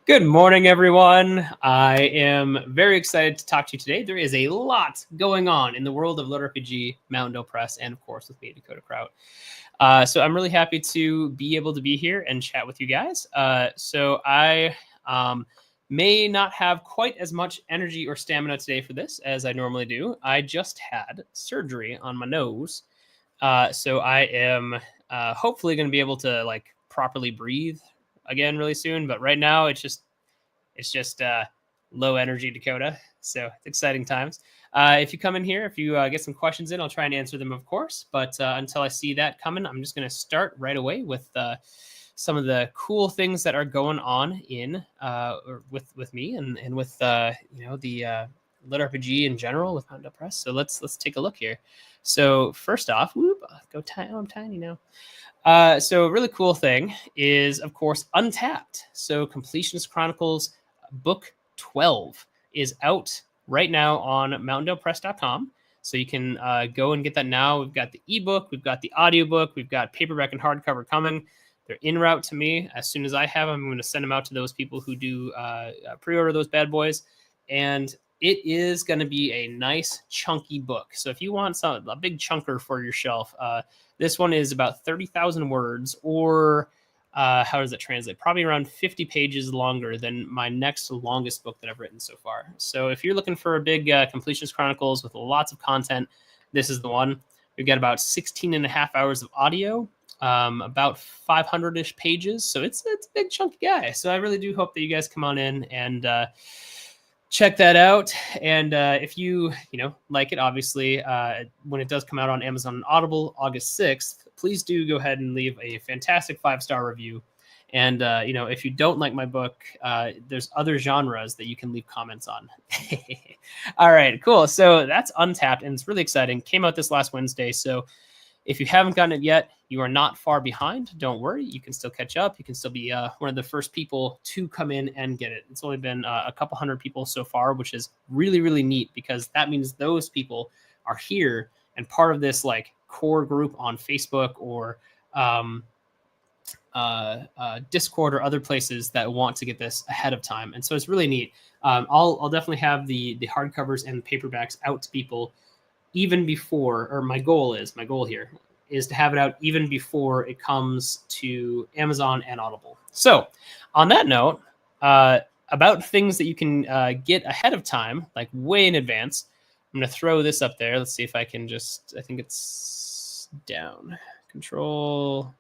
Good morning, everyone. I am very excited to talk to you today. There is a lot going on in the world of LitRPG, Mountain Press, and of course with me, Dakota Kraut. So I'm really happy to be able to be here and chat with you guys. So I may not have quite as much energy or stamina today for this as I normally do. I just had surgery on my nose. So I am hopefully going to be able to properly breathe again really soon. But right now it's just low energy Dakota. So it's exciting times. If you come in here, if you get some questions in, I'll try and answer them, of course. But until I see that coming, I'm just going to start right away with some of the cool things that are going on in with me and with the LitRPG in general with Unbound Press. So let's take a look here. So first off, go tiny. I'm tiny now. So a really cool thing is, of course, Untapped. So Completionist Chronicles Book 12 is out right now on mountaindalepress.com. So you can go and get that now. We've got the ebook, we've got the audiobook, we've got paperback and hardcover coming. They're en route to me. As soon as I have them, I'm going to send them out to those people who do pre-order those bad boys. And it is going to be a nice chunky book. So if you want a big chunker for your shelf, this one is about 30,000 words, or how does it translate? Probably around 50 pages longer than my next longest book that I've written so far. So if you're looking for a big Completionist Chronicles with lots of content, this is the one. We've got about 16 and a half hours of audio, about 500-ish pages. So it's a big chunky guy. So I really do hope that you guys come on in and check that out. And if you like it, obviously, when it does come out on Amazon and Audible August 6th, please do go ahead and leave a fantastic 5-star review. And if you don't like my book, there's other genres that you can leave comments on. All right, cool. So that's Untapped, and it's really exciting. Came out this last Wednesday. So if you haven't gotten it yet, you are not far behind. Don't worry. You can still catch up. You can still be one of the first people to come in and get it. It's only been a couple hundred people so far, which is really, really neat, because that means those people are here and part of this core group on Facebook or Discord or other places that want to get this ahead of time. And so it's really neat. I'll definitely have the hardcovers and paperbacks out to people even before, or my goal here is to have it out even before it comes to Amazon and Audible. So on that note, about things that you can get ahead of time, like way in advance, I'm going to throw this up there. Let's see if I can I think it's down. Control,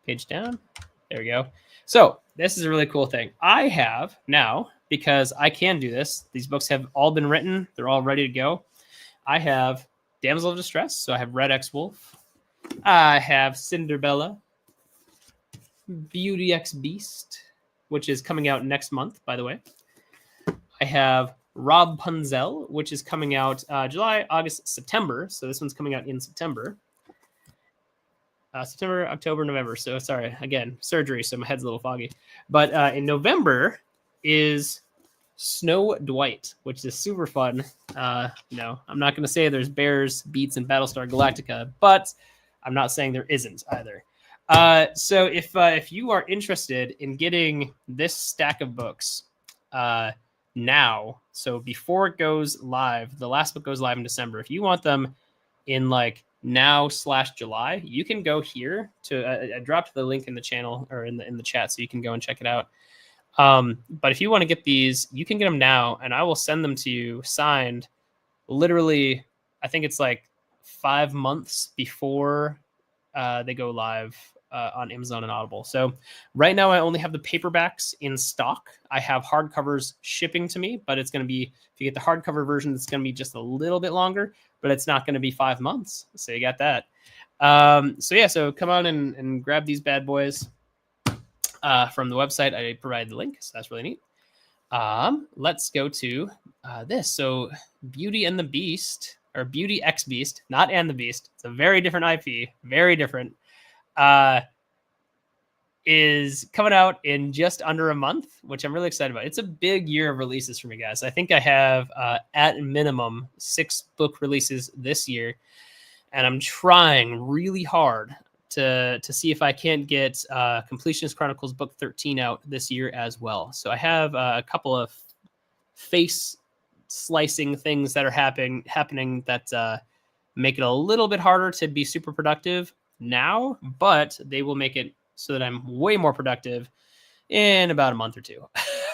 page down. There we go. So this is a really cool thing. I have now, because I can do this, these books have all been written. They're all ready to go. I have Damsels of Distress, so I have Red X Wolf. I have Cinderbella, Beauty X Beast, which is coming out next month, by the way. I have Rapunzel, which is coming out July, August, September. So this one's coming out in September. September, October, November. So sorry, again, surgery, so my head's a little foggy. But in November is Snow Dwight, which is super fun. No, I'm not going to say there's bears, beats, and Battlestar Galactica, but I'm not saying there isn't either. So if you are interested in getting this stack of books now, so before it goes live, the last book goes live in December. If you want them in now/July, you can go here to I dropped the link in the channel or in the chat, so you can go and check it out. But if you want to get these, you can get them now, and I will send them to you signed literally, I think it's 5 months before they go live on Amazon and Audible. So right now I only have the paperbacks in stock. I have hardcovers shipping to me, but it's going to be, if you get the hardcover version, it's going to be just a little bit longer, but it's not going to be 5 months. So you got that. So come on and grab these bad boys. From the website, I provided the link, so that's really neat. Let's go to this. So Beauty and the Beast, or Beauty X Beast, not and the Beast. It's a very different IP, very different. Is coming out in just under a month, which I'm really excited about. It's a big year of releases for me, guys. I think I have at minimum 6 book releases this year, and I'm trying really hard to see if I can't get Completionist Chronicles Book 13 out this year as well. So I have a couple of face slicing things that are happening that make it a little bit harder to be super productive now, but they will make it so that I'm way more productive in about a month or two.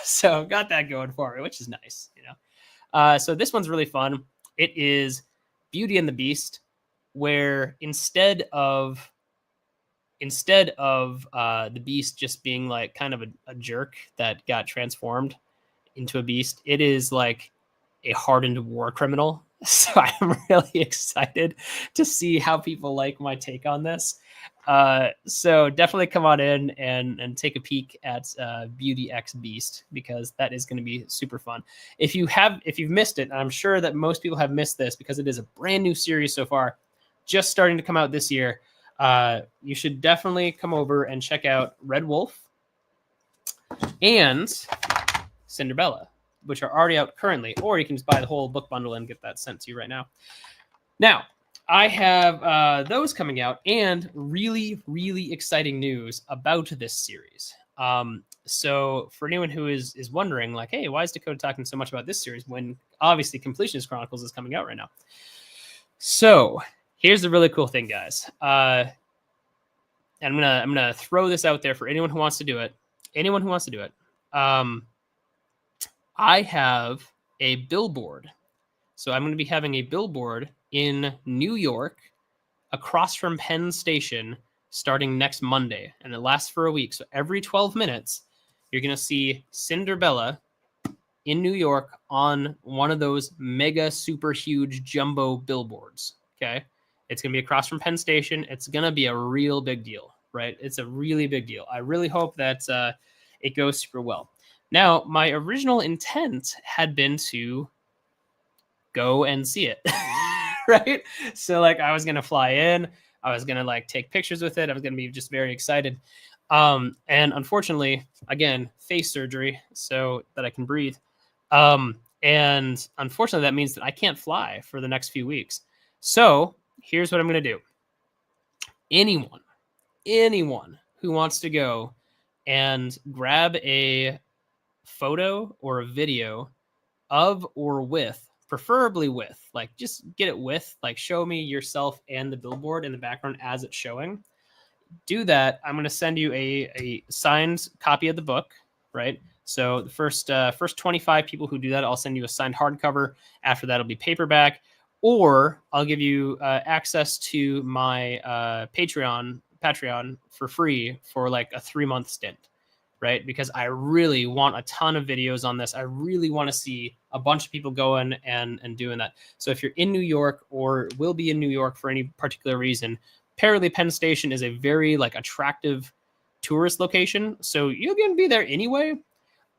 So got that going for me, which is nice, you know. So this one's really fun. It is Beauty and the Beast, where instead of the beast just being like kind of a jerk that got transformed into a beast, it is like a hardened war criminal. So I'm really excited to see how people like my take on this. So definitely come on in and take a peek at Beauty X Beast, because that is going to be super fun. If you've missed it, and I'm sure that most people have missed this because it is a brand new series so far, just starting to come out this year. You should definitely come over and check out Red Wolf and Cinderbella, which are already out currently, or you can just buy the whole book bundle and get that sent to you right now. Now, I have those coming out, and really, really exciting news about this series. So for anyone who is wondering, like, hey, why is Dakota talking so much about this series when obviously Completionist Chronicles is coming out right now? So here's the really cool thing, guys. And I'm gonna throw this out there for anyone who wants to do it. I have a billboard. So I'm going to be having a billboard in New York across from Penn Station starting next Monday, and it lasts for a week. So every 12 minutes, you're going to see Cinderbella in New York on one of those mega super huge jumbo billboards. Okay. It's going to be across from Penn Station. It's going to be a real big deal, right? It's a really big deal. I really hope that it goes super well. Now, my original intent had been to go and see it, right? So like I was going to fly in, I was going to like take pictures with it. I was going to be just very excited. And unfortunately, again, face surgery so that I can breathe. And unfortunately, that means that I can't fly for the next few weeks. So here's what I'm going to do. Anyone who wants to go and grab a photo or a video of or with, preferably with, like just get it with, like show me yourself and the billboard in the background as it's showing. Do that. I'm going to send you a signed copy of the book, right? So the first 25 people who do that, I'll send you a signed hardcover. After that, it'll be paperback, or I'll give you access to my Patreon for free for like a 3-month stint, right? Because I really want a ton of videos on this. I really want to see a bunch of people going and doing that. So if you're in New York or will be in New York for any particular reason, apparently Penn Station is a very like attractive tourist location. So you're going to be there anyway.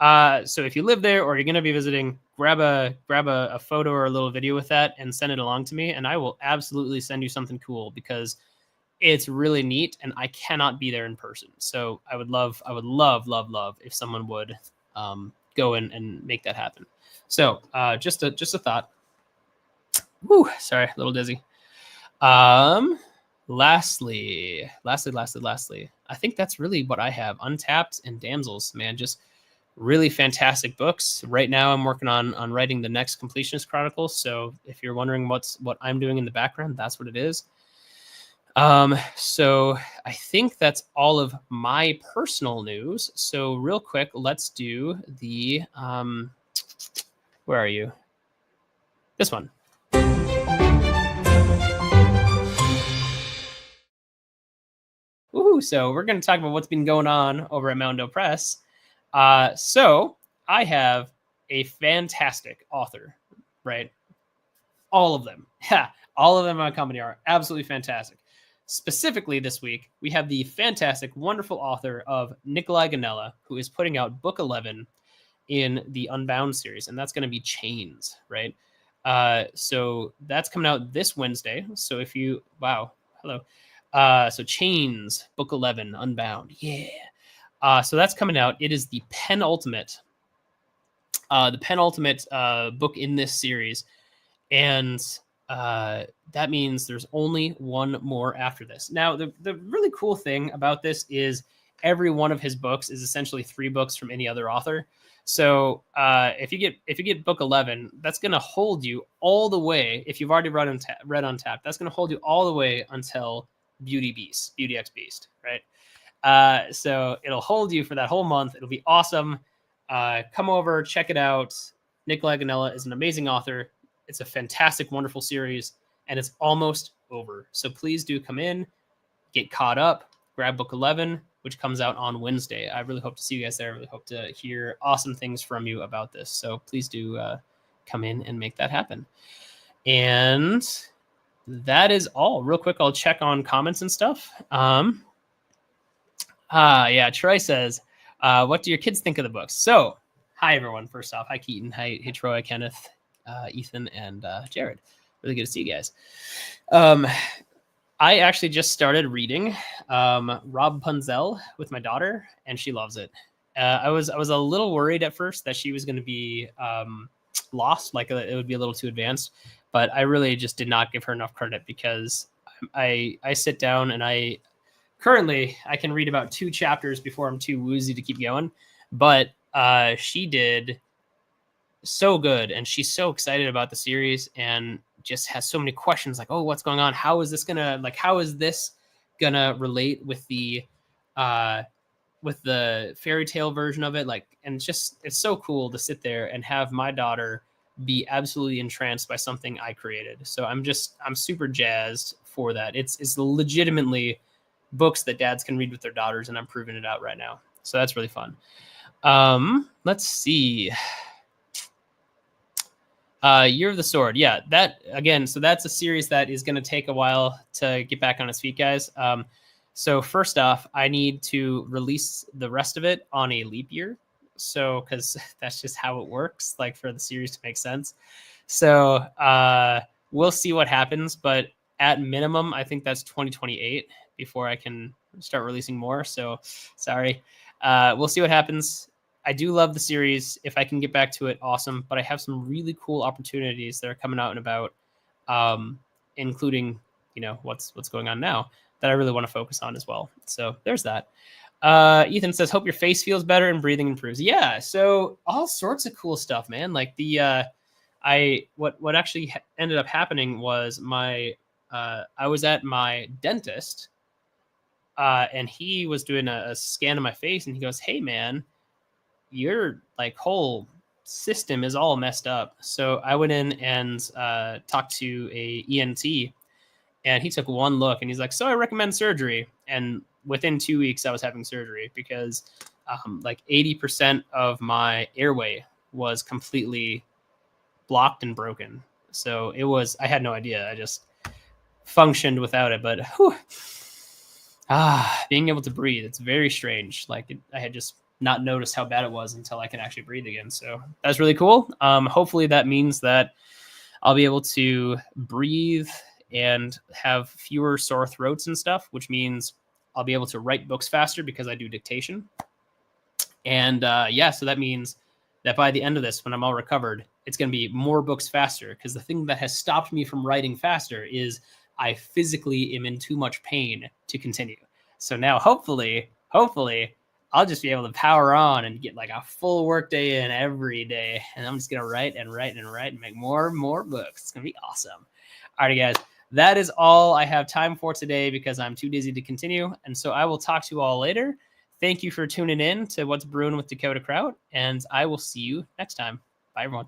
So if you live there or you're going to be visiting, grab a photo or a little video with that and send it along to me. And I will absolutely send you something cool, because it's really neat and I cannot be there in person. So I would love if someone would go and make that happen. So just a thought. Woo, sorry, a little dizzy. Lastly, I think that's really what I have. Untapped and Damsels, man, just really fantastic books. Right now I'm working on writing the next Completionist Chronicles. So if you're wondering what I'm doing in the background, that's what it is. So I think that's all of my personal news. So real quick, let's do the, where are you? This one. Woohoo! So we're going to talk about what's been going on over at Mondo Press. So I have a fantastic author, right? All of them. All of them in my company are absolutely fantastic. Specifically this week, we have the fantastic, wonderful author of Nicoli Gonnella, who is putting out book 11 in the Unbound series, and that's going to be Chains, right? So that's coming out this Wednesday. So if you, wow, hello. So Chains, book 11, Unbound, yeah. So that's coming out. It is the penultimate book in this series, and that means there's only one more after this. Now, the really cool thing about this is every one of his books is essentially 3 books from any other author. So if you get book 11, that's going to hold you all the way. If you've already read Untapped, that's going to hold you all the way until Beauty X Beast, right? So it'll hold you for that whole month. It'll be awesome. Come over, check it out. Nicoli Gonnella is an amazing author. It's a fantastic, wonderful series, and it's almost over. So please do come in, get caught up, grab book 11, which comes out on Wednesday. I really hope to see you guys there. I really hope to hear awesome things from you about this. So please do come in and make that happen. And that is all. Real quick, I'll check on comments and stuff. Yeah, Troy says, what do your kids think of the books? So, hi, everyone. First off, hi, Keaton. Hi, Troy, Kenneth, Ethan, and Jared. Really good to see you guys. I actually just started reading Rob Punzel with my daughter, and she loves it. I was a little worried at first that she was going to be lost, like it would be a little too advanced, but I really just did not give her enough credit because I sit down and currently I can read about 2 chapters before I'm too woozy to keep going, but she did so good, and she's so excited about the series and just has so many questions like, oh, what's going on? How is this gonna relate with the fairy tale version of it? Like, and it's so cool to sit there and have my daughter be absolutely entranced by something I created. So I'm super jazzed for that. It's legitimately books that dads can read with their daughters, and I'm proving it out right now. So that's really fun. Let's see. Year of the Sword. Yeah, that again. So that's a series that is going to take a while to get back on its feet, guys. So first off, I need to release the rest of it on a leap year. So, because that's just how it works, like for the series to make sense. So we'll see what happens, but at minimum, I think that's 2028 before I can start releasing more. So sorry. We'll see what happens. I do love the series. If I can get back to it, awesome. But I have some really cool opportunities that are coming out and about, including, what's going on now that I really want to focus on as well. So there's that. Ethan says, hope your face feels better and breathing improves. Yeah. So all sorts of cool stuff, man. Like what actually ended up happening was I was at my dentist, and he was doing a scan of my face, and he goes, hey man, your like whole system is all messed up. So I went in and talked to a ENT, and he took one look and he's like, so I recommend surgery. And within 2 weeks I was having surgery because like 80% of my airway was completely blocked and broken. So I had no idea. I just functioned without it, but being able to breathe, it's very strange. Like I had just not noticed how bad it was until I can actually breathe again. So that's really cool. Hopefully that means that I'll be able to breathe and have fewer sore throats and stuff, which means I'll be able to write books faster because I do dictation. And so that means that by the end of this, when I'm all recovered, it's going to be more books faster, because the thing that has stopped me from writing faster is I physically am in too much pain to continue. So now hopefully I'll just be able to power on and get like a full work day in every day. And I'm just going to write and make more books. It's going to be awesome. All right, guys, that is all I have time for today because I'm too dizzy to continue. And so I will talk to you all later. Thank you for tuning in to What's Brewing with Dakota Kraut, and I will see you next time. Bye, everyone.